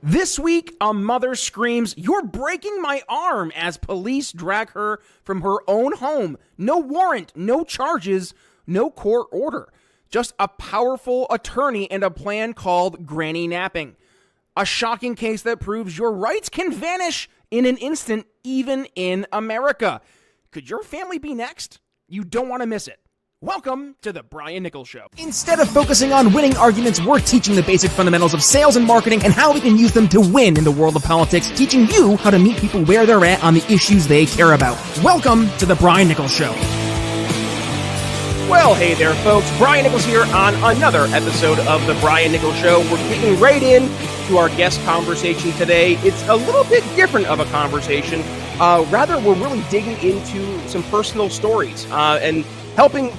This week, a mother screams, "You're breaking my arm," as police drag her from her own home. No warrant, no charges, no court order. Just a powerful attorney and a plan called granny napping. A shocking case that proves your rights can vanish in an instant, even in America. Could your family be next? You don't want to miss it. Welcome to the Brian Nichols Show. Instead of focusing on winning arguments, we're teaching the basic fundamentals of sales and marketing and how we can use them to win in the world of politics, teaching you how to meet people where they're at on the issues they care about. Welcome to the Brian Nichols Show. Well, hey there, folks. Brian Nichols here on another episode of the Brian Nichols Show. We're getting right in to our guest conversation today. It's a little bit different of a conversation. Rather, we're really digging into some personal stories and helping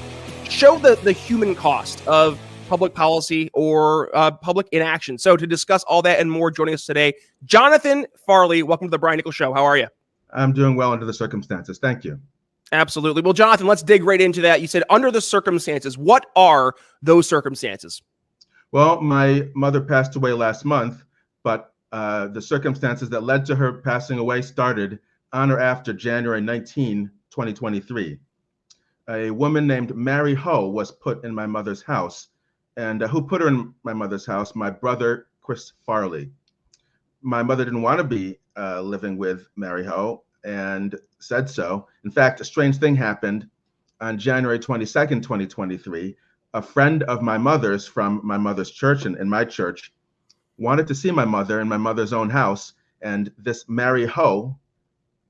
show the human cost of public policy or public inaction. So to discuss all that and more, joining us today, Jonathan Farley. Welcome to the Brian Nichols Show. How are you? I'm doing well under the circumstances. Thank you. Absolutely. Well, Jonathan, let's dig right into that. You said under the circumstances. What are those circumstances? Well, my mother passed away last month, but the circumstances that led to her passing away started on or after January 19, 2023. A woman named Mary Ho was put in my mother's house. And who put her in my mother's house? My brother, Chris Farley. My mother didn't want to be living with Mary Ho and said so. In fact, a strange thing happened on January 22nd, 2023. A friend of my mother's from my mother's church and my church wanted to see my mother in my mother's own house. And this Mary Ho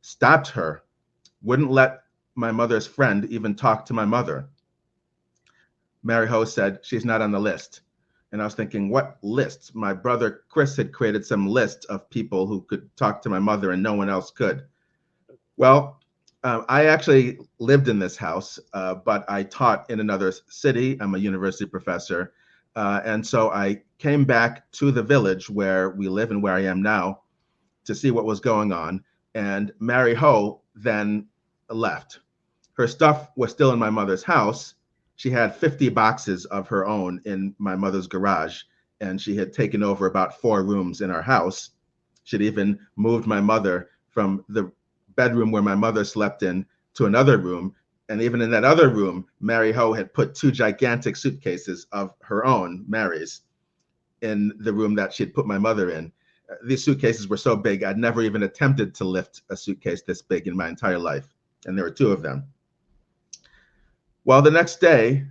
stopped her, wouldn't let my mother's friend even talk to my mother. Mary Ho said, "She's not on the list." And I was thinking, what lists? My brother Chris had created some list of people who could talk to my mother and no one else could. Well, I actually lived in this house, but I taught in another city. I'm a university professor. And so I came back to the village where we live and where I am now to see what was going on. And Mary Ho then left. Her stuff was still in my mother's house. She had 50 boxes of her own in my mother's garage, and she had taken over about 4 rooms in our house. She'd even moved my mother from the bedroom where my mother slept in to another room. And even in that other room, Mary Ho had put 2 gigantic suitcases of her own, Mary's, in the room that she'd put my mother in. These suitcases were so big, I'd never even attempted to lift a suitcase this big in my entire life. And there were 2 of them. Well, the next day,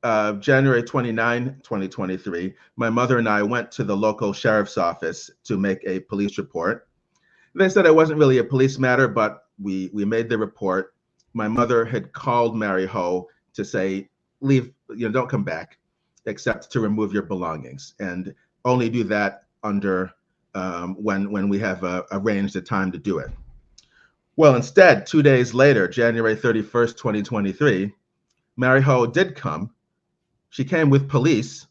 January 29, 2023, my mother and I went to the local sheriff's office to make a police report. They said it wasn't really a police matter, but we made the report. My mother had called Mary Ho to say, leave, don't come back, except to remove your belongings, and only do that under when we have arranged a time to do it. Well, instead, 2 days later, January 31st, 2023, Mary Ho did come. She came with police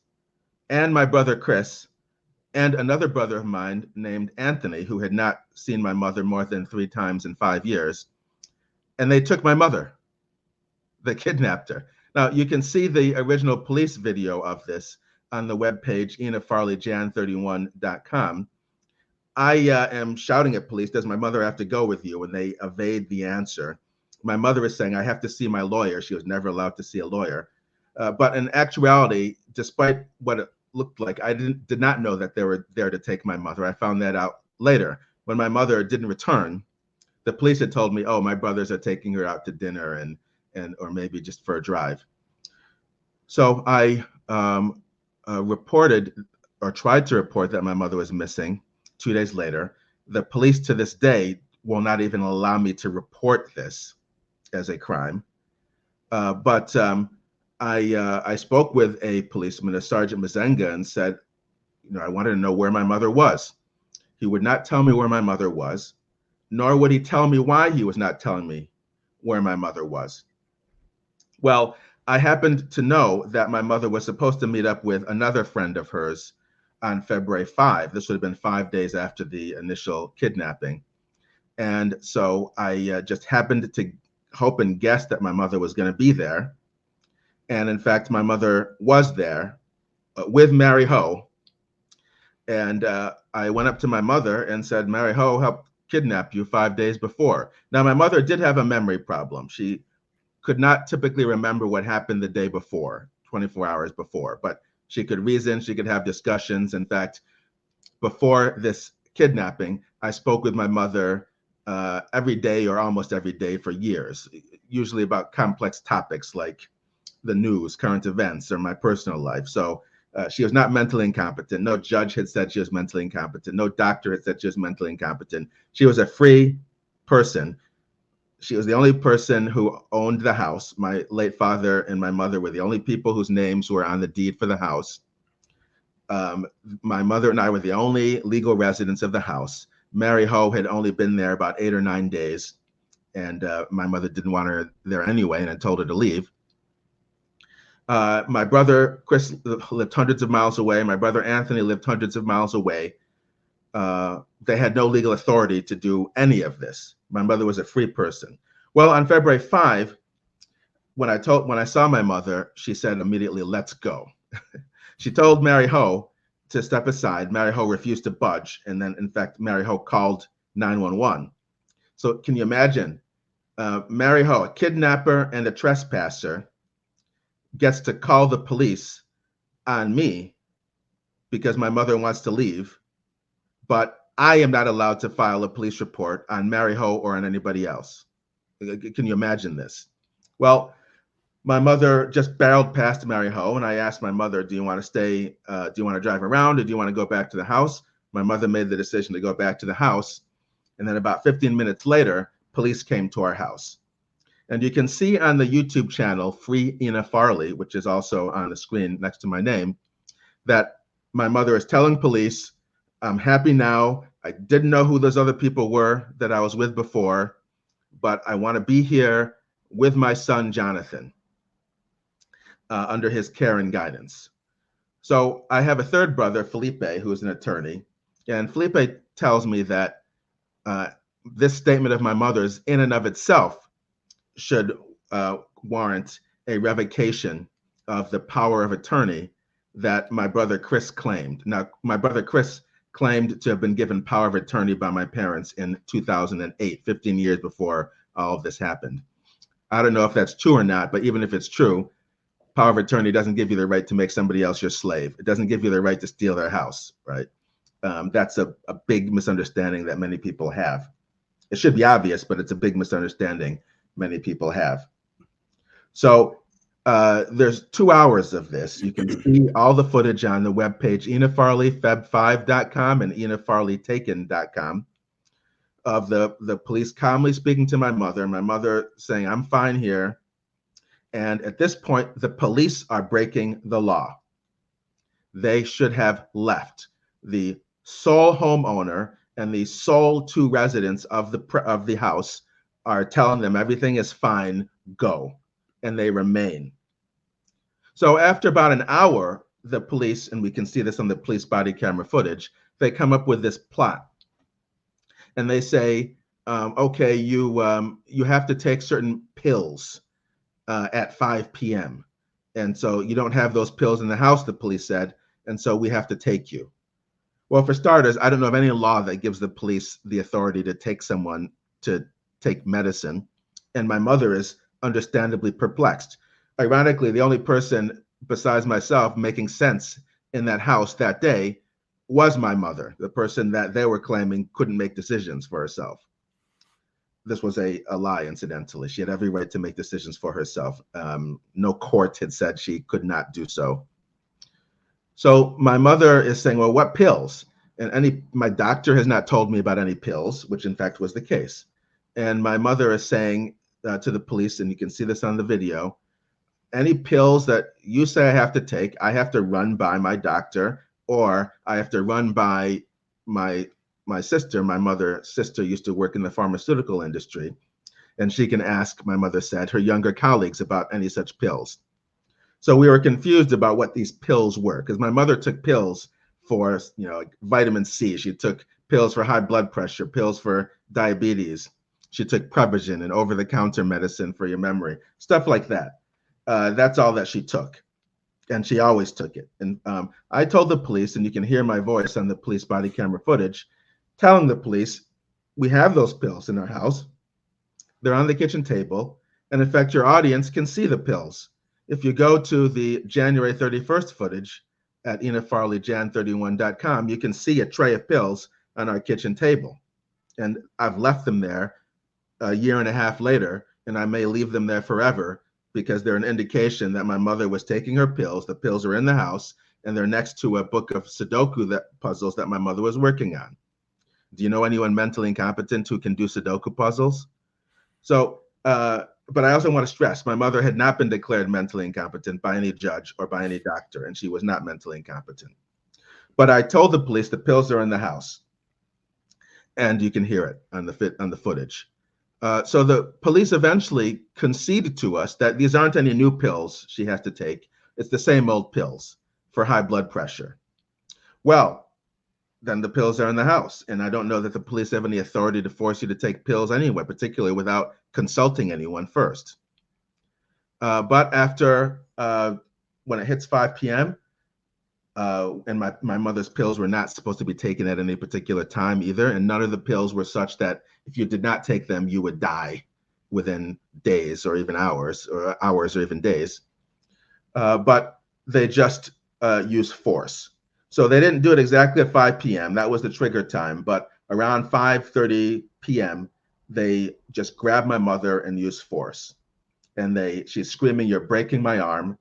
and my brother Chris and another brother of mine named Anthony, who had not seen my mother more than 3 times in 5 years. And they took my mother. They kidnapped her. Now, you can see the original police video of this on the webpage inafarleyjan31.com. I am shouting at police, "Does my mother have to go with you?" And they evade the answer. My mother is saying, "I have to see my lawyer." She was never allowed to see a lawyer. But in actuality, despite what it looked like, I did not know that they were there to take my mother. I found that out later. When my mother didn't return, the police had told me, "Oh, my brothers are taking her out to dinner and or maybe just for a drive." So I reported or tried to report that my mother was missing 2 days later. The police to this day will not even allow me to report this as a crime. But I spoke with a policeman, a Sergeant Mazenga, and said, I wanted to know where my mother was. He would not tell me where my mother was, nor would he tell me why he was not telling me where my mother was. Well, I happened to know that my mother was supposed to meet up with another friend of hers on February 5. This would have been 5 days after the initial kidnapping. And so I just happened to hope and guess that my mother was going to be there. And in fact, my mother was there with Mary Ho. And I went up to my mother and said, Mary Ho helped kidnap you 5 days before. Now, my mother did have a memory problem. She could not typically remember what happened the day before, 24 hours before, but she could reason, she could have discussions. In fact, before this kidnapping, I spoke with my mother every day or almost every day for years, usually about complex topics like the news, current events, or my personal life. So she was not mentally incompetent. No judge had said she was mentally incompetent. No doctor had said she was mentally incompetent. She was a free person. She was the only person who owned the house. My late father and my mother were the only people whose names were on the deed for the house. My mother and I were the only legal residents of the house. Mary Ho had only been there about 8 or 9 days, and my mother didn't want her there anyway, and I told her to leave. My brother Chris lived hundreds of miles away. My brother Anthony lived hundreds of miles away. They had no legal authority to do any of this. My mother was a free person. Well, on February 5, when I saw my mother, she said immediately, "Let's go." She told Mary Ho to step aside. Mary Ho refused to budge, and then, in fact, Mary Ho called 911. So, can you imagine? Mary Ho, a kidnapper and a trespasser, gets to call the police on me because my mother wants to leave, but I am not allowed to file a police report on Mary Ho or on anybody else. Can you imagine this? Well, my mother just barreled past Mary Ho, and I asked my mother, do you want to stay? Do you want to drive around, or do you want to go back to the house? My mother made the decision to go back to the house. And then about 15 minutes later, police came to our house. And you can see on the YouTube channel, Free Ina Farley, which is also on the screen next to my name, that my mother is telling police, I'm happy now. I didn't know who those other people were that I was with before, but I want to be here with my son, Jonathan, under his care and guidance. So I have a third brother, Felipe, who is an attorney. And Felipe tells me that this statement of my mother's in and of itself should warrant a revocation of the power of attorney that my brother Chris claimed. Now, my brother Chris claimed to have been given power of attorney by my parents in 2008, 15 years before all of this happened. I don't know if that's true or not, but even if it's true, power of attorney doesn't give you the right to make somebody else your slave. It doesn't give you the right to steal their house, right? That's a big misunderstanding that many people have. It should be obvious, but it's a big misunderstanding many people have. So there's 2 hours of this. You can see all the footage on the webpage inafarleyfeb5.com and inafarleytaken.com of the police calmly speaking to my mother saying, I'm fine here. And at this point, the police are breaking the law. They should have left. The sole homeowner and the sole 2 residents of the house are telling them everything is fine, go. And they remain. So after about an hour, the police, and we can see this on the police body camera footage, they come up with this plot. And they say, okay, you have to take certain pills at 5 p.m. And so you don't have those pills in the house, the police said, and so we have to take you. Well, for starters, I don't know of any law that gives the police the authority to take someone to take medicine. And my mother is understandably perplexed. Ironically, the only person besides myself making sense in that house that day was my mother, the person that they were claiming couldn't make decisions for herself. This was a lie, incidentally. She had every right to make decisions for herself. No court had said she could not do so. So my mother is saying, well, what pills? And my doctor has not told me about any pills, which in fact was the case. And my mother is saying to the police, and you can see this on the video, any pills that you say I have to take, I have to run by my doctor, or I have to run by my sister. My mother's sister used to work in the pharmaceutical industry, and she can ask, my mother said, her younger colleagues about any such pills. So we were confused about what these pills were, because my mother took pills for, like vitamin C. She took pills for high blood pressure, pills for diabetes. She took Prevagen and over-the-counter medicine for your memory, stuff like that. That's all that she took. and she always took it. And I told the police, and you can hear my voice on the police body camera footage, telling the police, we have those pills in our house. They're on the kitchen table. And in fact, your audience can see the pills. If you go to the January 31st footage at inafarleyjan31.com, you can see a tray of pills on our kitchen table. And I've left them there a year and a half later, and I may leave them there forever because they're an indication that my mother was taking her pills. The pills are in the house, and they're next to a book of Sudoku puzzles that my mother was working on. Do you know anyone mentally incompetent who can do Sudoku puzzles? So, but I also want to stress, my mother had not been declared mentally incompetent by any judge or by any doctor, and she was not mentally incompetent. But I told the police the pills are in the house, and you can hear it on the footage. So the police eventually conceded to us that these aren't any new pills she has to take. It's the same old pills for high blood pressure. Well, then the pills are in the house. And I don't know that the police have any authority to force you to take pills anyway, particularly without consulting anyone first. But after, when it hits 5 p.m., and my mother's pills were not supposed to be taken at any particular time either. And none of the pills were such that if you did not take them, you would die within days or even hours or even days. But they just used force. So they didn't do it exactly at 5 p.m. That was the trigger time. But around 5:30 p.m., they just grabbed my mother and used force. And she's screaming, "You're breaking my arm."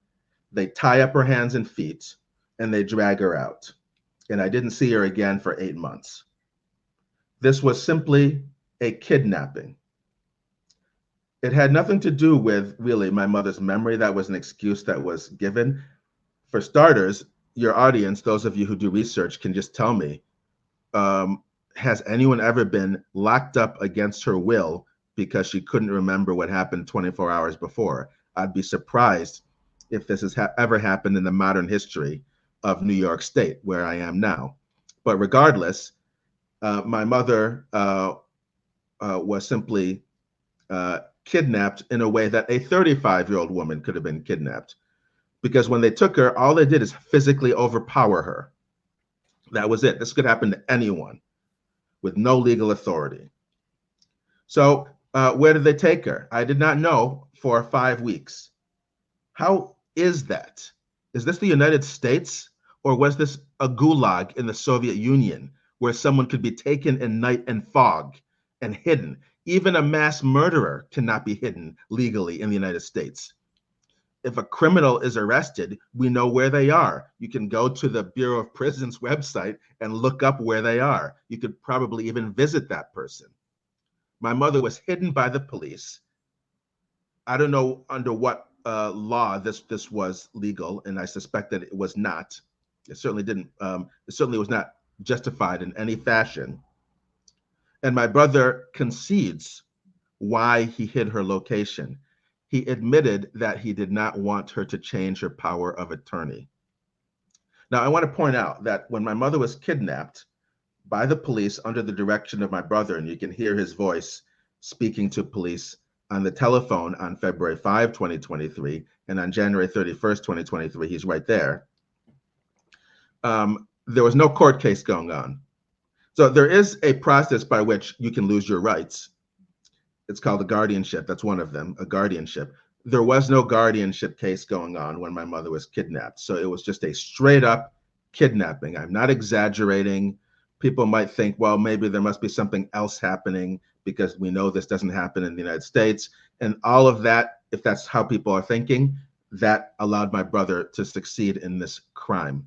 They tie up her hands and feet, and they drag her out. And I didn't see her again for 8 months. This was simply a kidnapping. It had nothing to do with really my mother's memory. That was an excuse that was given. For starters, your audience, those of you who do research, can just tell me, has anyone ever been locked up against her will because she couldn't remember what happened 24 hours before? I'd be surprised if this has ever happened in the modern history of New York State, where I am now. But regardless, my mother was simply kidnapped in a way that a 35-year-old woman could have been kidnapped. Because when they took her, all they did is physically overpower her. That was it. This could happen to anyone with no legal authority. So where did they take her? I did not know for 5 weeks. How is that? Is this the United States, or was this a gulag in the Soviet Union where someone could be taken in night and fog and hidden? Even a mass murderer cannot be hidden legally in the United States. If a criminal is arrested, we know where they are. You can go to the Bureau of Prisons website and look up where they are. You could probably even visit that person. My mother was hidden by the police. I don't know under what law this was legal, and I suspect that it was not. It certainly didn't. It certainly was not justified in any fashion. And my brother concedes why he hid her location. He admitted that he did not want her to change her power of attorney. Now, I want to point out that when my mother was kidnapped by the police under the direction of my brother, and you can hear his voice speaking to police on the telephone on February 5, 2023, and on January 31st, 2023, he's right there. There was no court case going on. So there is a process by which you can lose your rights. It's called a guardianship. That's one of them, a guardianship. There was no guardianship case going on when my mother was kidnapped. So it was just a straight up kidnapping. I'm not exaggerating. People might think, well, maybe there must be something else happening because we know this doesn't happen in the United States. And all of that, if that's how people are thinking, that allowed my brother to succeed in this crime,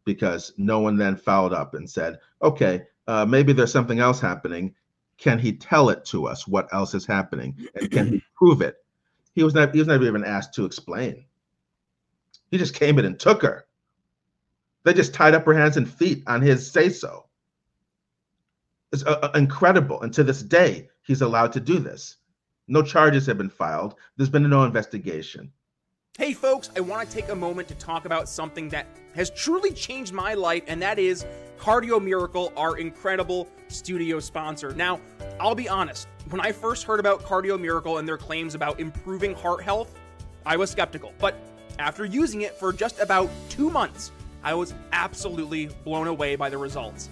because no one then followed up and said, okay, maybe there's something else happening. Can he tell it to us what else is happening? And can he prove it? He was never even asked to explain. He just came in and took her. They just tied up her hands and feet on his say-so. It's incredible. And to this day, he's allowed to do this. No charges have been filed. There's been no investigation. Hey folks, I want to take a moment to talk about something that has truly changed my life, and that is Cardio Miracle, our incredible studio sponsor. Now, I'll be honest, when I first heard about Cardio Miracle and their claims about improving heart health, I was skeptical. But After using it for just about 2 months, I was absolutely blown away by the results.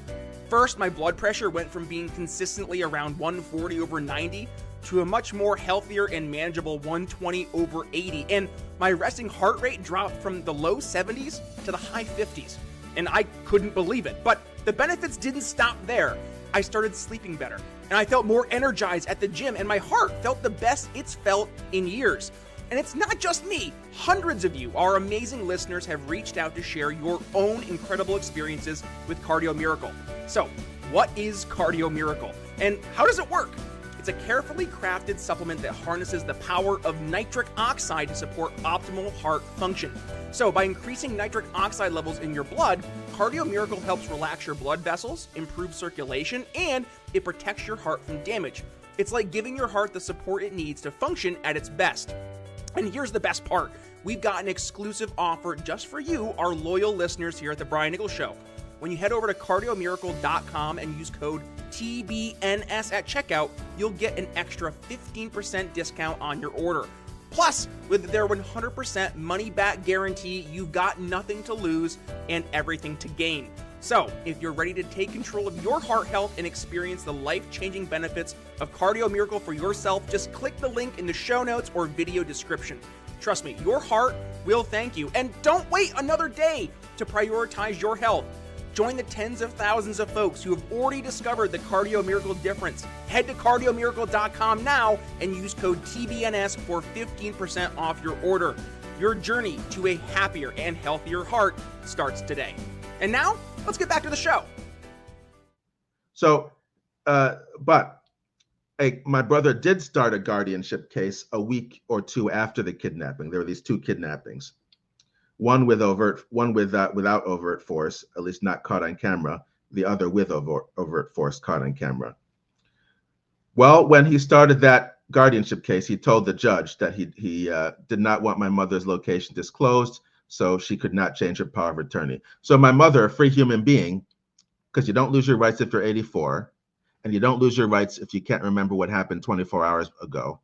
First, my blood pressure went from being consistently around 140/90 to a much more healthier and manageable 120/80, and my resting heart rate dropped from the low 70s to the high 50s, and I couldn't believe it. But the benefits didn't stop there. I started sleeping better, and I felt more energized at the gym, and my heart felt the best it's felt in years. And it's not just me. Hundreds of you, our amazing listeners, have reached out to share your own incredible experiences with Cardio Miracle. So, what is Cardio Miracle, and how does it work? It's a carefully crafted supplement that harnesses the power of nitric oxide to support optimal heart function. So, by increasing nitric oxide levels in your blood, Cardio Miracle helps relax your blood vessels, improve circulation, and it protects your heart from damage. It's like giving your heart the support it needs to function at its best. And here's the best part. We've got an exclusive offer just for you, our loyal listeners here at the Brian Nichols Show. When you head over to cardiomiracle.com and use code TBNS at checkout, you'll get an extra 15% discount on your order. Plus, with their 100% money-back guarantee, you've got nothing to lose and everything to gain. So, if you're ready to take control of your heart health and experience the life-changing benefits of Cardio Miracle for yourself, just click the link in the show notes or video description. Trust me, your heart will thank you. And don't wait another day to prioritize your health. Join the tens of thousands of folks who have already discovered the Cardio Miracle difference. Head to cardiomiracle.com now and use code TBNS for 15% off your order. Your journey to a happier and healthier heart starts today. And now, let's get back to the show. So, my brother did start a guardianship case a week or two after the kidnapping. There were these two kidnappings, one without overt force, at least not caught on camera. The other with overt force caught on camera. Well, when he started that guardianship case, he told the judge that he did not want my mother's location disclosed, so she could not change her power of attorney. So my mother, a free human being, because you don't lose your rights if you're 84, and you don't lose your rights if you can't remember what happened 24 hours ago.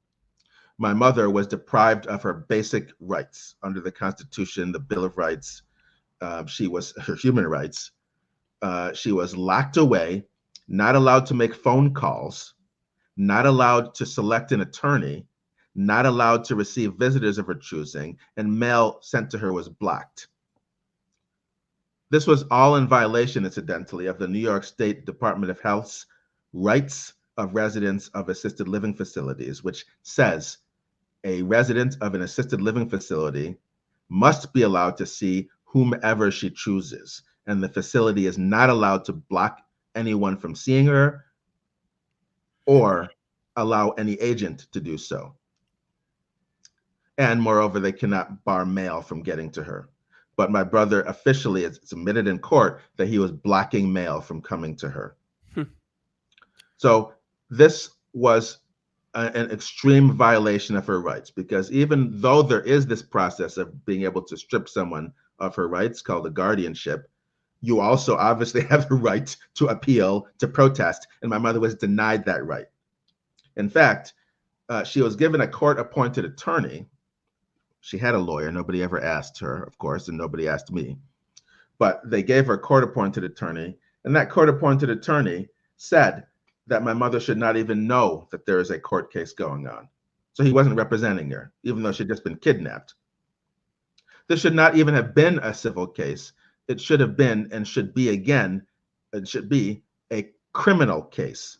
My mother was deprived of her basic rights under the Constitution, the Bill of Rights. Her human rights. She was locked away, not allowed to make phone calls, not allowed to select an attorney, not allowed to receive visitors of her choosing, and mail sent to her was blocked. This was all in violation, incidentally, of the New York State Department of Health's Rights of Residents of Assisted Living Facilities, which says a resident of an assisted living facility must be allowed to see whomever she chooses, and the facility is not allowed to block anyone from seeing her or allow any agent to do so. And moreover, they cannot bar mail from getting to her. But my brother officially has admitted in court that he was blocking mail from coming to her. So this was an extreme violation of her rights, because even though there is this process of being able to strip someone of her rights called a guardianship, you also obviously have the right to appeal, to protest, and my mother was denied that right. In fact, she was given a court-appointed attorney. She had a lawyer. Nobody ever asked her, of course, and nobody asked me. But they gave her a court-appointed attorney, and that court-appointed attorney said that my mother should not even know that there is a court case going on. So he wasn't representing her, even though she'd just been kidnapped. This should not even have been a civil case. It should have been, and should be again, it should be a criminal case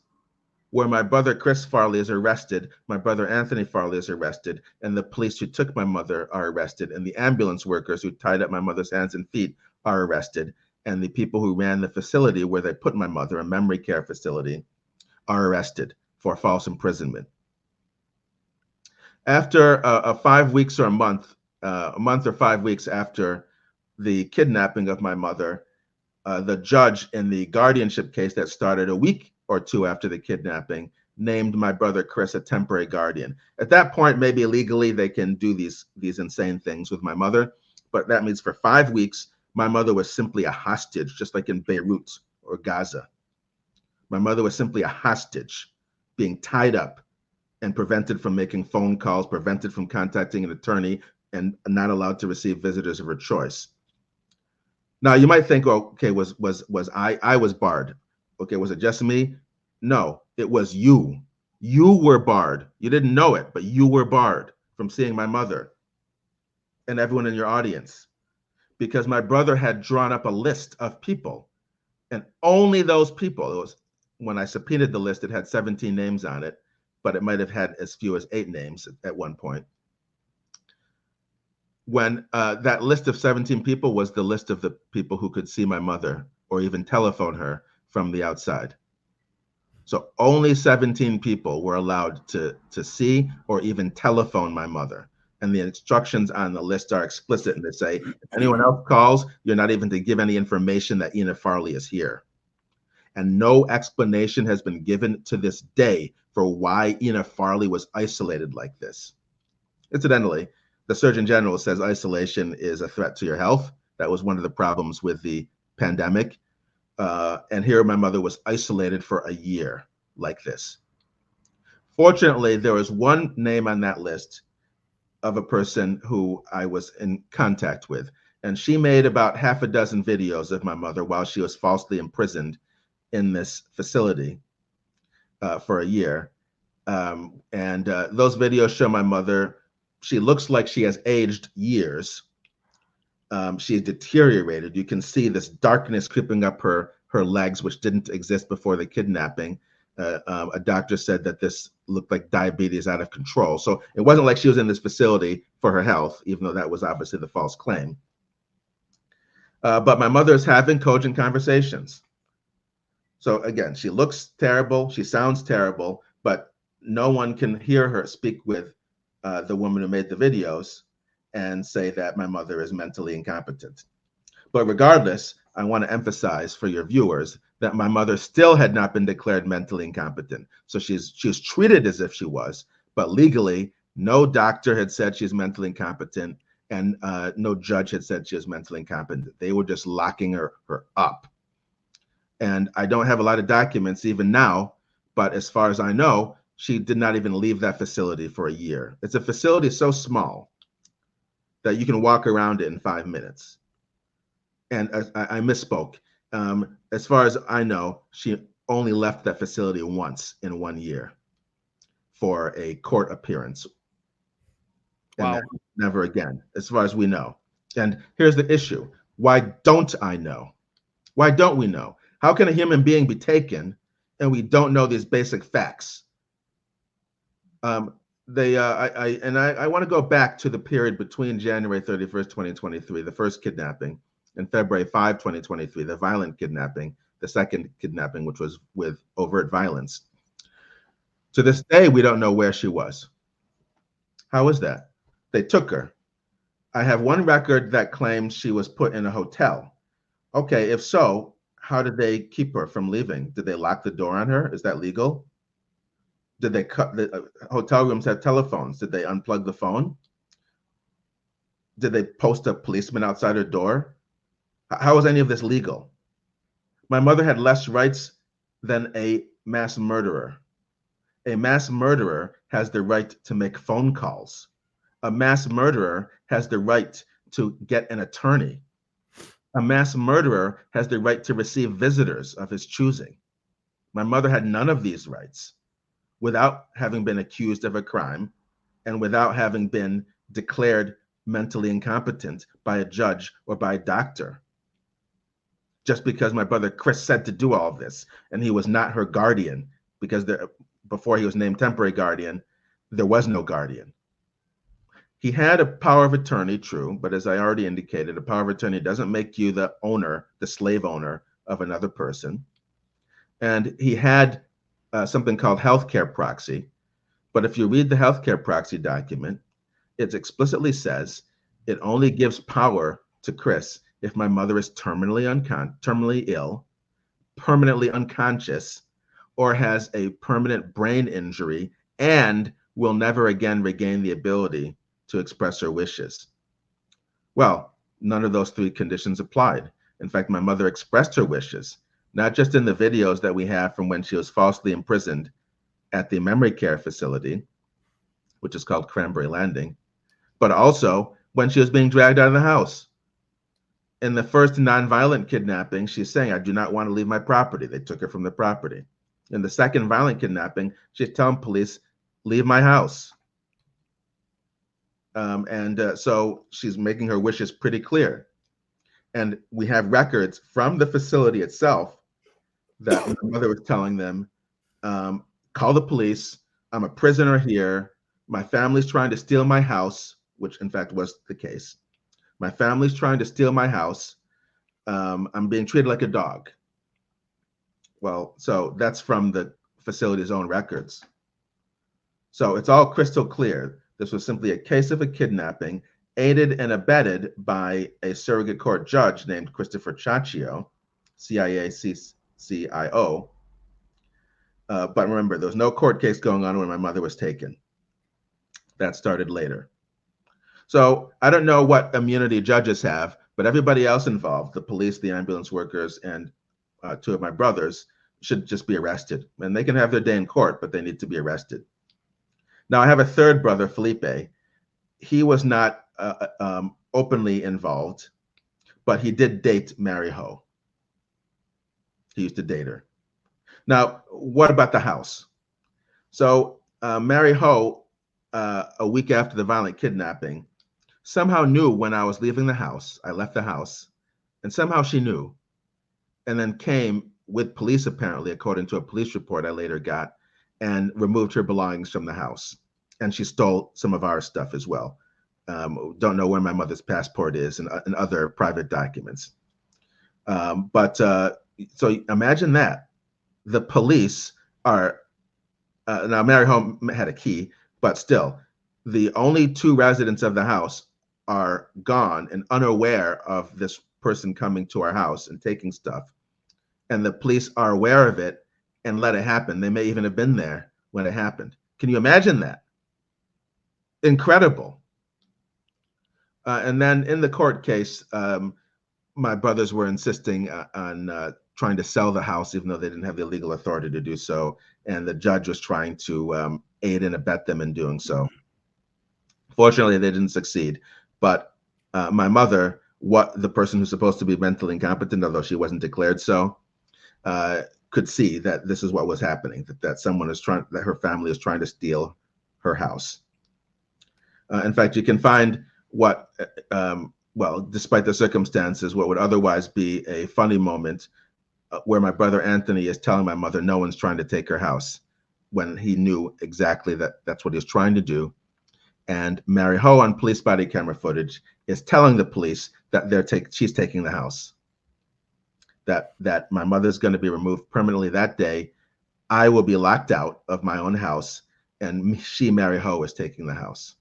where my brother Chris Farley is arrested, my brother Anthony Farley is arrested, and the police who took my mother are arrested, and the ambulance workers who tied up my mother's hands and feet are arrested, and the people who ran the facility where they put my mother, a memory care facility, are arrested for false imprisonment. After 5 weeks or a month or 5 weeks after the kidnapping of my mother, the judge in the guardianship case that started a week or two after the kidnapping named my brother Chris a temporary guardian. At that point, maybe legally they can do these insane things with my mother, but that means for 5 weeks, my mother was simply a hostage, just like in Beirut or Gaza. My mother was simply a hostage, being tied up and prevented from making phone calls, prevented from contacting an attorney, and not allowed to receive visitors of her choice. Now you might think, oh, okay, was I was barred? Okay, was it just me? No, it was you. You were barred. You didn't know it, but you were barred from seeing my mother and everyone in your audience, because my brother had drawn up a list of people, and only those people. It was, when I subpoenaed the list, it had 17 names on it, but it might have had as few as 8 names at one point. When that list of 17 people was the list of the people who could see my mother or even telephone her from the outside. So only 17 people were allowed to see or even telephone my mother. And the instructions on the list are explicit, and they say, if anyone else calls, you're not even to give any information that Ina Farley is here. And no explanation has been given to this day for why Ina Farley was isolated like this. Incidentally, the Surgeon General says isolation is a threat to your health. That was one of the problems with the pandemic. And here my mother was isolated for a year like this. Fortunately, there was one name on that list of a person who I was in contact with, and she made about half a dozen videos of my mother while she was falsely imprisoned in this facility for a year. Those videos show my mother. She looks like she has aged years. She has deteriorated. You can see this darkness creeping up her legs, which didn't exist before the kidnapping. A doctor said that this looked like diabetes out of control. So it wasn't like she was in this facility for her health, even though that was obviously the false claim. But my mother is having cogent conversations. So again, she looks terrible. She sounds terrible, but no one can hear her speak with the woman who made the videos and say that my mother is mentally incompetent. But regardless, I want to emphasize for your viewers that my mother still had not been declared mentally incompetent. So she was treated as if she was, but legally, no doctor had said she's mentally incompetent, and no judge had said she was mentally incompetent. They were just locking her up. And I don't have a lot of documents even now, but as far as I know, she did not even leave that facility for a year. It's a facility so small that you can walk around it in 5 minutes. And I misspoke. As far as I know, she only left that facility once in 1 year for a court appearance. Wow. And never again, as far as we know. And here's the issue. Why don't I know? Why don't we know? How can a human being be taken and we don't know these basic facts? I want to go back to the period between January 31st, 2023, the first kidnapping, and February 5, 2023, the violent kidnapping, the second kidnapping, which was with overt violence. To this day, we don't know where she was. How is that? They took her. I have one record that claims she was put in a hotel. Okay, if so, how did they keep her from leaving? Did they lock the door on her? Is that legal? Did they cut the hotel rooms have telephones? Did they unplug the phone? Did they post a policeman outside her door? How is any of this legal? My mother had less rights than a mass murderer. A mass murderer has the right to make phone calls. A mass murderer has the right to get an attorney. A mass murderer has the right to receive visitors of his choosing. My mother had none of these rights without having been accused of a crime and without having been declared mentally incompetent by a judge or by a doctor. Just because my brother Chris said to do all of this, and he was not her guardian, because before he was named temporary guardian, there was no guardian. He had a power of attorney, true, but as I already indicated, a power of attorney doesn't make you the owner, the slave owner of another person. And he had something called healthcare proxy. But if you read the healthcare proxy document, it explicitly says it only gives power to Chris if my mother is terminally ill, permanently unconscious, or has a permanent brain injury and will never again regain the ability to express her wishes. Well, none of those 3 conditions applied. In fact, my mother expressed her wishes, not just in the videos that we have from when she was falsely imprisoned at the memory care facility, which is called Cranberry Landing, but also when she was being dragged out of the house. In the first nonviolent kidnapping, she's saying, I do not want to leave my property. They took her from the property. In the second violent kidnapping, she's telling police, leave my house. So she's making her wishes pretty clear. And we have records from the facility itself that my mother was telling them, call the police. I'm a prisoner here. My family's trying to steal my house, which in fact was the case. My family's trying to steal my house. I'm being treated like a dog. Well, so that's from the facility's own records. So it's all crystal clear. This was simply a case of a kidnapping, aided and abetted by a surrogate court judge named Christopher Ciaccio, CIACCIO. But remember, there was no court case going on when my mother was taken. That started later. So I don't know what immunity judges have, but everybody else involved, the police, the ambulance workers, and two of my brothers, should just be arrested. And they can have their day in court, but they need to be arrested. Now, I have a third brother, Felipe. He was not openly involved, but he did date Mary Ho. He used to date her. Now, what about the house? So Mary Ho, a week after the violent kidnapping, somehow knew when I was leaving the house. I left the house, and somehow she knew, and then came with police, apparently, according to a police report I later got, and removed her belongings from the house. And she stole some of our stuff as well. Don't know where my mother's passport is and other private documents. So imagine that. The police are, now Mary Ho had a key, but still, the only two residents of the house are gone and unaware of this person coming to our house and taking stuff. And the police are aware of it and let it happen. They may even have been there when it happened. Can you imagine that? Incredible. And then in the court case, my brothers were insisting on trying to sell the house, even though they didn't have the legal authority to do so. And the judge was trying to aid and abet them in doing so. Fortunately, they didn't succeed. But my mother, the person who's supposed to be mentally incompetent, although she wasn't declared so, could see that this is what was happening, that someone is trying, that her family is trying to steal her house. In fact, you can find what, well, despite the circumstances, what would otherwise be a funny moment where my brother Anthony is telling my mother no one's trying to take her house, when he knew exactly that that's what he was trying to do. And Mary Ho on police body camera footage is telling the police that she's taking the house, that my mother's going to be removed permanently that day. I will be locked out of my own house, and she, Mary Ho, is taking the house.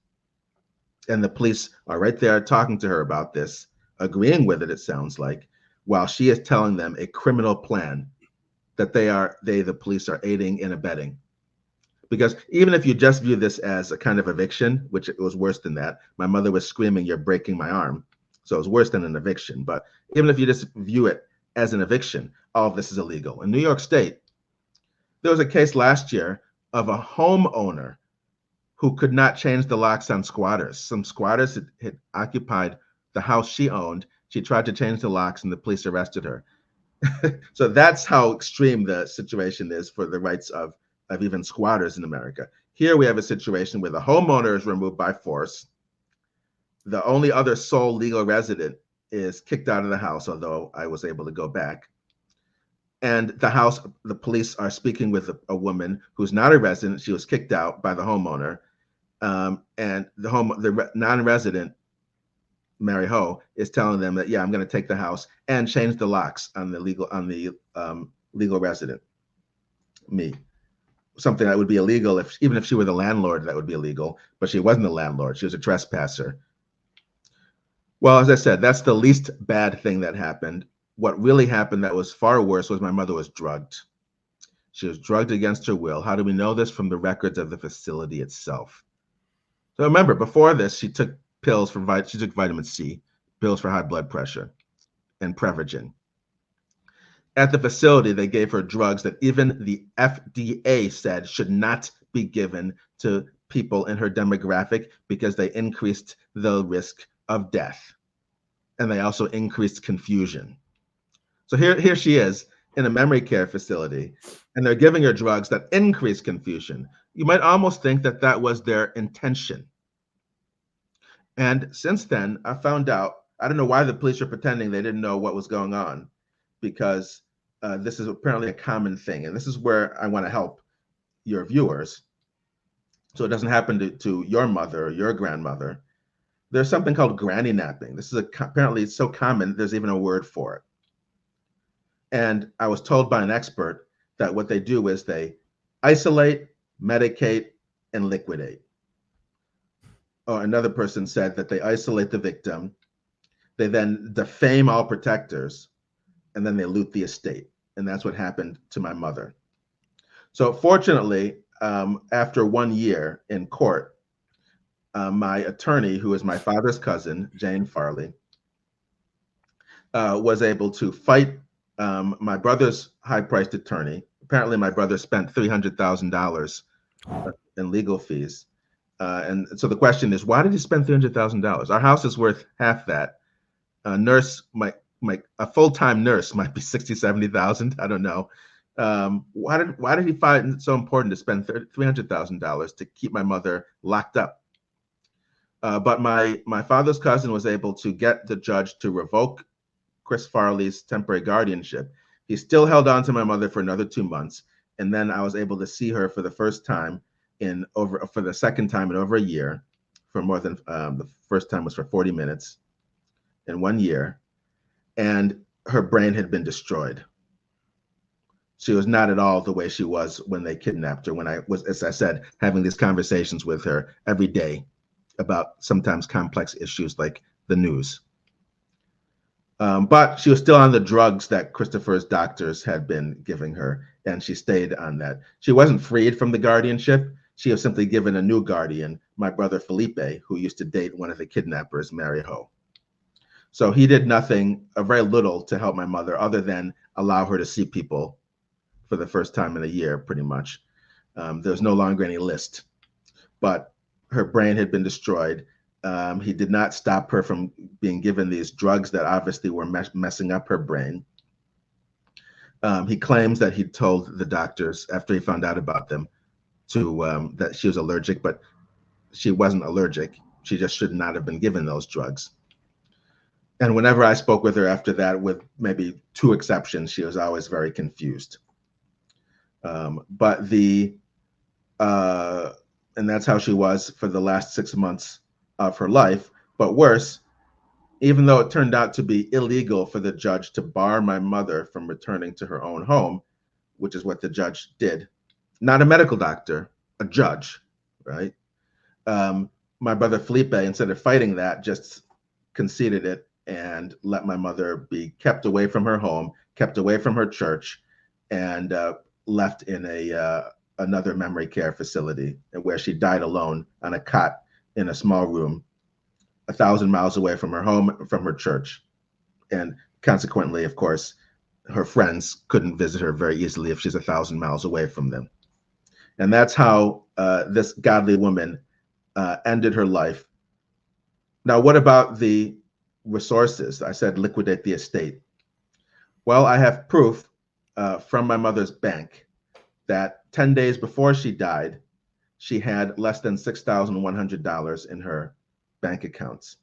And the police are right there talking to her about this, agreeing with it, it sounds like, while she is telling them a criminal plan that the police are aiding and abetting. Because even if you just view this as a kind of eviction, which it was worse than that, my mother was screaming, "You're breaking my arm." So it was worse than an eviction. But even if you just view it as an eviction, all of this is illegal. In New York State, there was a case last year of a homeowner who could not change the locks on squatters. Some squatters had occupied the house she owned. She tried to change the locks and the police arrested her. So that's how extreme the situation is for the rights of even squatters in America. Here we have a situation where the homeowner is removed by force. The only other sole legal resident is kicked out of the house, although I was able to go back. And the police are speaking with a woman who's not a resident. She was kicked out by the homeowner. And the non-resident, Mary Ho, is telling them that, yeah, I'm going to take the house and change the locks on the legal resident, me. Something that would be illegal even if she were the landlord, that would be illegal. But she wasn't the landlord; she was a trespasser. Well, as I said, that's the least bad thing that happened. What really happened that was far worse was my mother was drugged. She was drugged against her will. How do we know this? From the records of the facility itself. So remember, before this, she took pills she took vitamin C, pills for high blood pressure, and Prevagen. At the facility, they gave her drugs that even the FDA said should not be given to people in her demographic because they increased the risk of death. And they also increased confusion. So here she is in a memory care facility, and they're giving her drugs that increase confusion. You might almost think that that was their intention. And since then, I found out, I don't know why the police are pretending they didn't know what was going on, because this is apparently a common thing. And this is where I want to help your viewers, so it doesn't happen to your mother or your grandmother. There's something called granny napping. This is apparently it's so common, there's even a word for it. And I was told by an expert that what they do is they isolate, medicate, and liquidate. Or another person said that they isolate the victim, they then defame all protectors, and then they loot the estate. And that's what happened to my mother. So fortunately, after 1 year in court, my attorney, who is my father's cousin, Jane Farley, was able to fight my brother's high-priced attorney. Apparently, my brother spent $300,000 in legal fees. And so the question is, why did he spend $300,000? Our house is worth half that. A nurse a full-time nurse might be 60, 70,000. I don't know. Why did he find it so important to spend $300,000 to keep my mother locked up? But my father's cousin was able to get the judge to revoke Chris Farley's temporary guardianship. He still held on to my mother for another 2 months, and then I was able to see her for the second time in over a year, for more than the first time was for 40 minutes in 1 year, and her brain had been destroyed. She was not at all the way she was when they kidnapped her, when I was, as I said, having these conversations with her every day about sometimes complex issues like the news. But she was still on the drugs that Christopher's doctors had been giving her, and she stayed on that. She wasn't freed from the guardianship. She was simply given a new guardian, my brother Felipe, who used to date one of the kidnappers, Mary Ho. So he did nothing, very little, to help my mother other than allow her to see people for the first time in a year, pretty much. There was no longer any list, but her brain had been destroyed. He did not stop her from being given these drugs that obviously were messing up her brain. He claims that he told the doctors after he found out about them that she was allergic, but she wasn't allergic. She just should not have been given those drugs. And whenever I spoke with her after that, with maybe 2 exceptions, she was always very confused. And that's how she was for the last 6 months of her life. But worse, even though it turned out to be illegal for the judge to bar my mother from returning to her own home, which is what the judge did, not a medical doctor, a judge, right? My brother Felipe, instead of fighting that, just conceded it and let my mother be kept away from her home, kept away from her church, and left in another memory care facility, where she died alone on a cot in a small room 1,000 miles away from her home, from her church. And consequently, of course, her friends couldn't visit her very easily if she's 1,000 miles away from them. And that's how this godly woman ended her life. Now, what about the resources? I said liquidate the estate. Well, I have proof from my mother's bank that 10 days before she died, she had less than $6,100 in her bank accounts.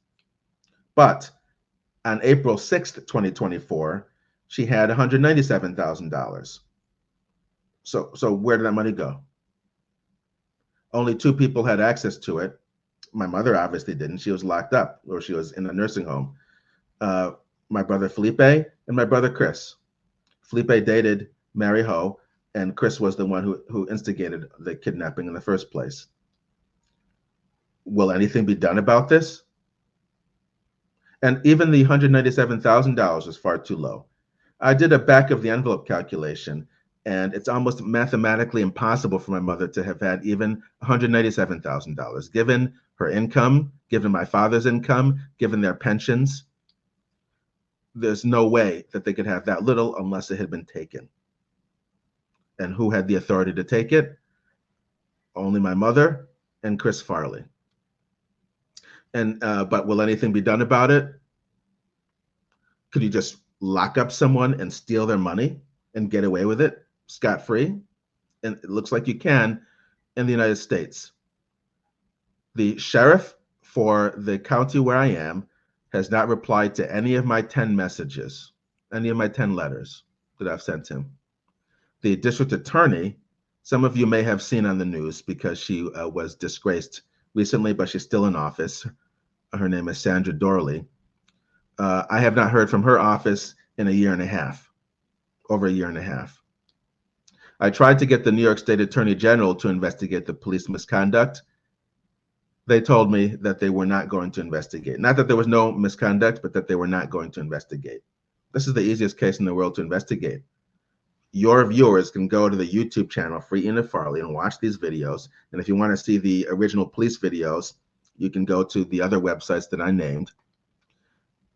But on April 6th, 2024, she had $197,000. So where did that money go? Only 2 people had access to it. My mother obviously didn't. She was locked up, or she was in a nursing home. My brother Felipe and my brother Chris. Felipe dated Mary Ho, and Chris was the one who instigated the kidnapping in the first place. Will anything be done about this? And even the $197,000 was far too low. I did a back of the envelope calculation, and it's almost mathematically impossible for my mother to have had even $197,000, given her income, given my father's income, given their pensions. There's no way that they could have that little unless it had been taken. And who had the authority to take it? Only my mother and Chris Farley. And but will anything be done about it? Could you just lock up someone and steal their money and get away with it scot-free? And it looks like you can in the United States. The sheriff for the county where I am has not replied to any of my 10 messages, any of my 10 letters that I've sent him. The district attorney, some of you may have seen on the news because she was disgraced recently, but she's still in office. Her name is Sandra Dorley. I have not heard from her office in a year and a half, over a year and a half. I tried to get the New York State Attorney General to investigate the police misconduct. They told me that they were not going to investigate. Not that there was no misconduct, but that they were not going to investigate. This is the easiest case in the world to investigate. Your viewers can go to the YouTube channel, Free Enid Farley, and watch these videos. And if you want to see the original police videos, you can go to the other websites that I named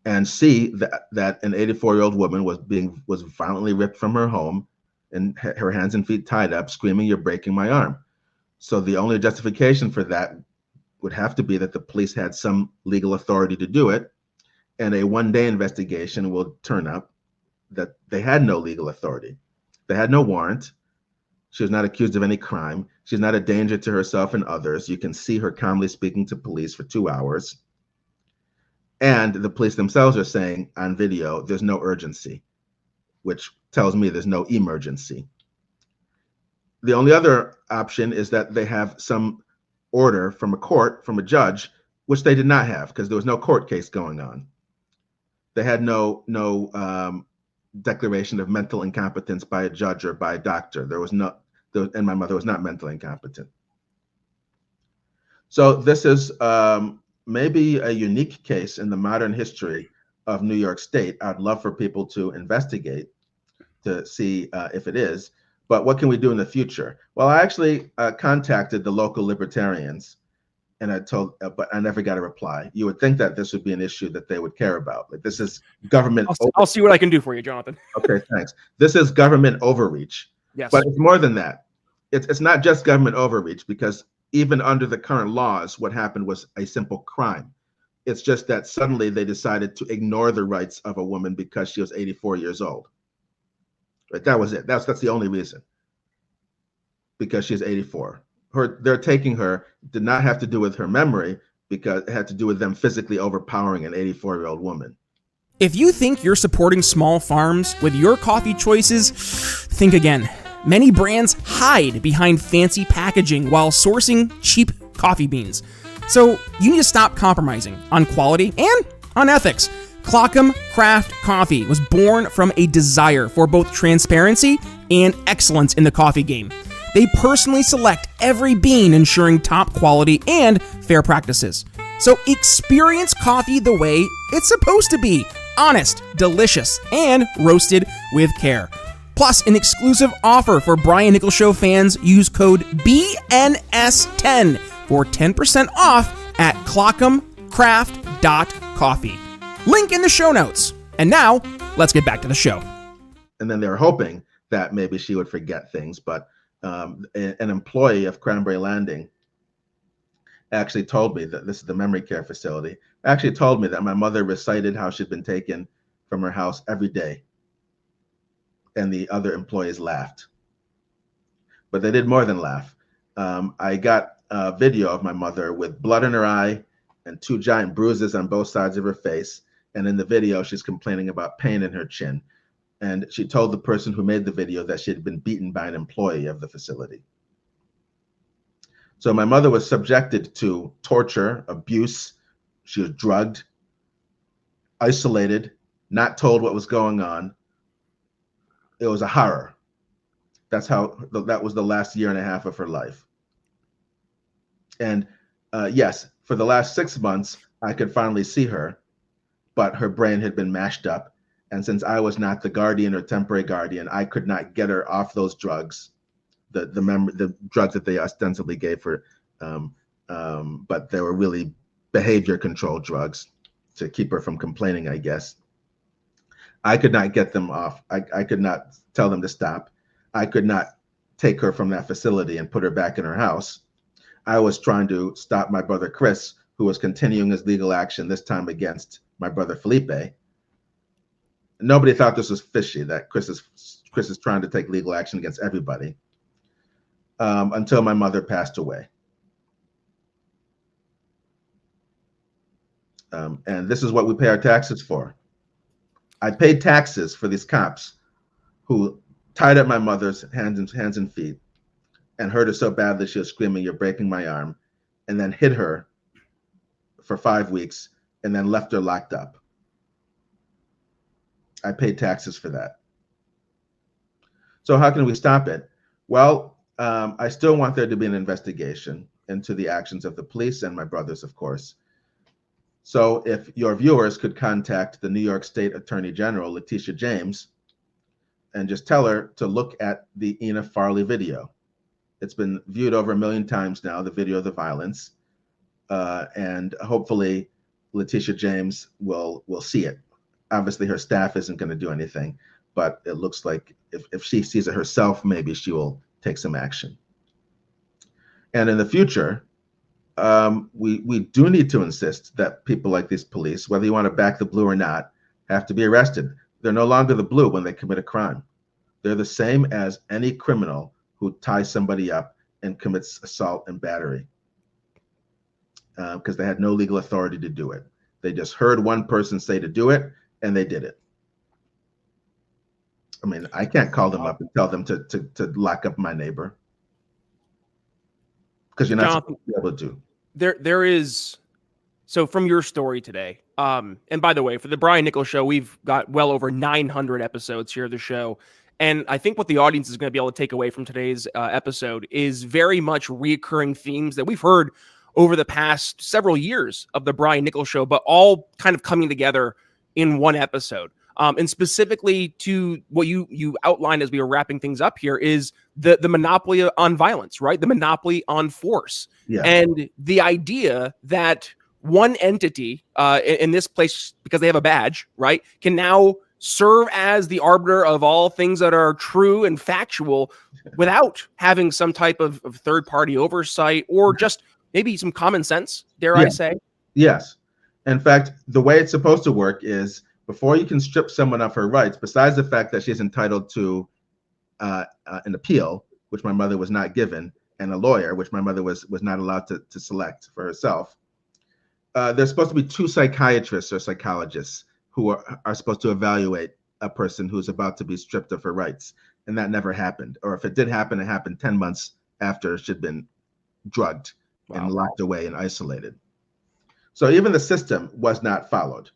and see that an 84-year-old woman was violently ripped from her home and her hands and feet tied up, screaming, "You're breaking my arm." So the only justification for that would have to be that the police had some legal authority to do it, and a one-day investigation will turn up that they had no legal authority. They had no warrant. She was not accused of any crime. She's not a danger to herself and others. You can see her calmly speaking to police for 2 hours. And the police themselves are saying on video, there's no urgency, which tells me there's no emergency. The only other option is that they have some order from a court, from a judge, which they did not have because there was no court case going on. They had no declaration of mental incompetence by a judge or by a doctor. And my mother was not mentally incompetent. So this is maybe a unique case in the modern history of New York State. I'd love for people to investigate to see if it is. But what can we do in the future? Well, I actually contacted the local libertarians, and but I never got a reply. You would think that this would be an issue that they would care about. Like, this is government. I'll see what I can do for you, Jonathan. Okay, thanks. This is government overreach. Yes. But it's more than that. It's not just government overreach, because even under the current laws, what happened was a simple crime. It's just that suddenly they decided to ignore the rights of a woman because she was 84 years old. Right? That was it. That's the only reason. Because she's 84. They're taking her, did not have to do with her memory, because it had to do with them physically overpowering an 84-year-old woman. If you think you're supporting small farms with your coffee choices, think again. Many brands hide behind fancy packaging while sourcing cheap coffee beans. So you need to stop compromising on quality and on ethics. Clackham Craft Coffee was born from a desire for both transparency and excellence in the coffee game. They personally select every bean, ensuring top quality and fair practices. So experience coffee the way it's supposed to be: honest, delicious, and roasted with care. Plus, an exclusive offer for Brian Nichols Show fans: use code BNS10 for 10% off at clackhamcraft.coffee. Link in the show notes. And now, let's get back to the show. And then they were hoping that maybe she would forget things, but an employee of Cranberry Landing actually told me that this is the memory care facility, actually told me that my mother recited how she'd been taken from her house every day. And the other employees laughed. But they did more than laugh. I got a video of my mother with blood in her eye and 2 giant bruises on both sides of her face. And in the video, she's complaining about pain in her chin. And she told the person who made the video that she had been beaten by an employee of the facility. So my mother was subjected to torture, abuse. She was drugged, isolated, not told what was going on. It was a horror. That was the last year and a half of her life. And yes, for the last 6 months, I could finally see her, but her brain had been mashed up. And since I was not the guardian or temporary guardian, I could not get her off those drugs, the drugs that they ostensibly gave her, but they were really behavior control drugs to keep her from complaining, I guess. I could not get them off. I could not tell them to stop. I could not take her from that facility and put her back in her house. I was trying to stop my brother Chris who was continuing his legal action, this time against my brother Felipe. Nobody thought this was fishy, that Chris is trying to take legal action against everybody, until my mother passed away. And this is what we pay our taxes for. I paid taxes for these cops who tied up my mother's hands and feet and hurt her so badly she was screaming, "You're breaking my arm," and then hid her for 5 weeks and then left her locked up. I paid taxes for that. So how can we stop it? Well, I still want there to be an investigation into the actions of the police and my brothers, of course. So if your viewers could contact the New York State Attorney General, Letitia James, and just tell her to look at the Ina Farley video. It's been viewed over 1 million times now, the video of the violence. And hopefully Letitia James will see it. Obviously her staff isn't going to do anything, but it looks like if she sees it herself, maybe she will take some action. And in the future, we do need to insist that people like these police, whether you want to back the blue or not, have to be arrested. They're no longer the blue when they commit a crime. They're the same as any criminal who ties somebody up and commits assault and battery, because they had no legal authority to do it. They just heard one person say to do it, and they did it. I mean, I can't call them up and tell them to lock up my neighbor, because you're not supposed to be able to. There is, so from your story today, and by the way, for the Brian Nichols Show, we've got well over 900 episodes here of the show. And I think what the audience is going to be able to take away from today's episode is very much reoccurring themes that we've heard over the past several years of the Brian Nichols Show, but all kind of coming together in one episode. And specifically to what you outlined as we were wrapping things up here is the monopoly on violence, right? The monopoly on force. Yeah. And the idea that one entity in this place, because they have a badge, right, can now serve as the arbiter of all things that are true and factual without having some type of third-party oversight or just maybe some common sense, dare I say? Yes. In fact, the way it's supposed to work is before you can strip someone of her rights, besides the fact that she's entitled to an appeal, which my mother was not given, and a lawyer, which my mother was not allowed to select for herself, there's supposed to be 2 psychiatrists or psychologists who are supposed to evaluate a person who's about to be stripped of her rights. And that never happened. Or if it did happen, it happened 10 months after she'd been drugged and locked away and isolated. So even the system was not followed.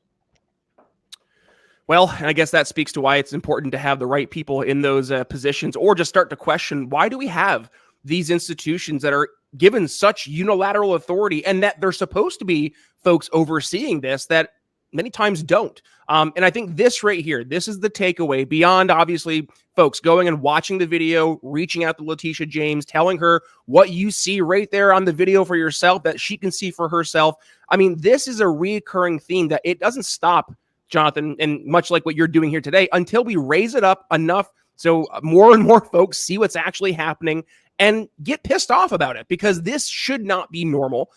Well, I guess that speaks to why it's important to have the right people in those positions, or just start to question, why do we have these institutions that are given such unilateral authority and that they're supposed to be folks overseeing this that many times don't. And I think this right here, this is the takeaway beyond obviously folks going and watching the video, reaching out to Letitia James, telling her what you see right there on the video for yourself that she can see for herself. I mean, this is a reoccurring theme that it doesn't stop, Jonathan, and much like what you're doing here today, until we raise it up enough so more and more folks see what's actually happening and get pissed off about it, because this should not be normal.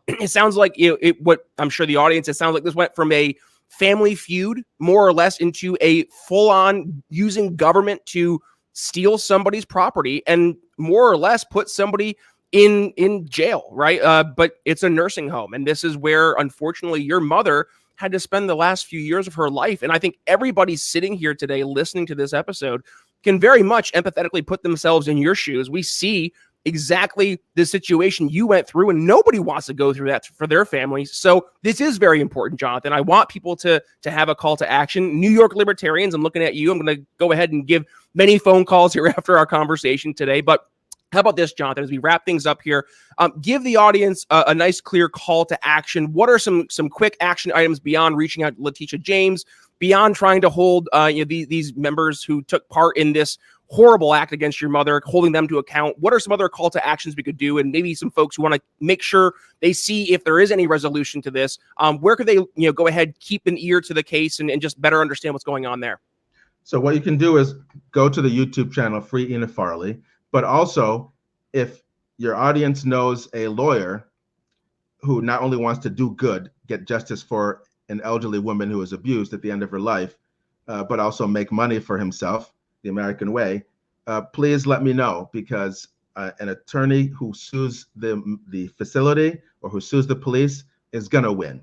It sounds like what I'm sure the audience, it sounds like this went from a family feud more or less into a full-on using government to steal somebody's property and more or less put somebody in jail, right? But it's a nursing home. And this is where, unfortunately, your mother had to spend the last few years of her life. And I think everybody sitting here today listening to this episode can very much empathetically put themselves in your shoes. We see exactly the situation you went through, and nobody wants to go through that for their families. So this is very important, Jonathan. I want people to have a call to action. New York libertarians, I'm looking at you. I'm going to go ahead and give many phone calls here after our conversation today. But how about this, Jonathan, as we wrap things up here, give the audience a nice, clear call to action. What are some quick action items beyond reaching out to Letitia James, beyond trying to hold these members who took part in this horrible act against your mother, holding them to account? What are some other call to actions we could do? And maybe some folks who want to make sure they see if there is any resolution to this, where could they go ahead, keep an ear to the case and just better understand what's going on there? So what you can do is go to the YouTube channel, Free Ina Farley. But also, if your audience knows a lawyer, who not only wants to do good, get justice for an elderly woman who was abused at the end of her life, but also make money for himself, the American way, please let me know, because an attorney who sues the facility or who sues the police is going to win.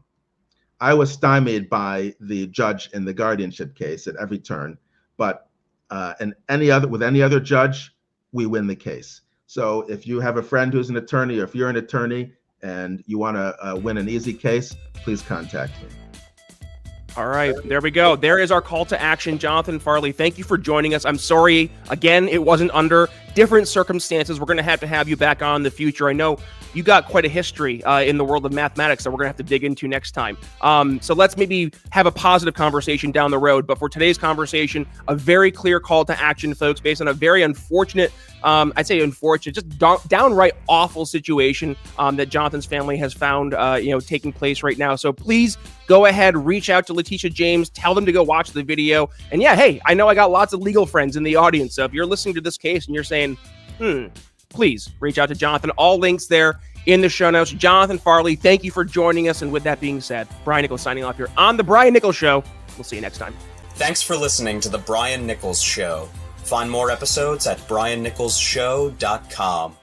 I was stymied by the judge in the guardianship case at every turn, but with any other judge, we win the case. So if you have a friend who's an attorney, or if you're an attorney and you want to win an easy case, please contact me. All right, there we go. There is our call to action. Jonathan Farley, thank you for joining us. I'm sorry, again, it wasn't under different circumstances. We're going to have you back on in the future. I know you got quite a history in the world of mathematics that we're going to have to dig into next time. So let's maybe have a positive conversation down the road. But for today's conversation, a very clear call to action, folks, based on a very unfortunate, just downright awful situation that Jonathan's family has found, taking place right now. So please go ahead, reach out to Letitia James, tell them to go watch the video. And yeah, hey, I know I got lots of legal friends in the audience. So if you're listening to this case and you're saying, please reach out to Jonathan. All links there in the show notes. Jonathan Farley, thank you for joining us. And with that being said, Brian Nichols signing off here on The Brian Nichols Show. We'll see you next time. Thanks for listening to The Brian Nichols Show. Find more episodes at briannicholsshow.com.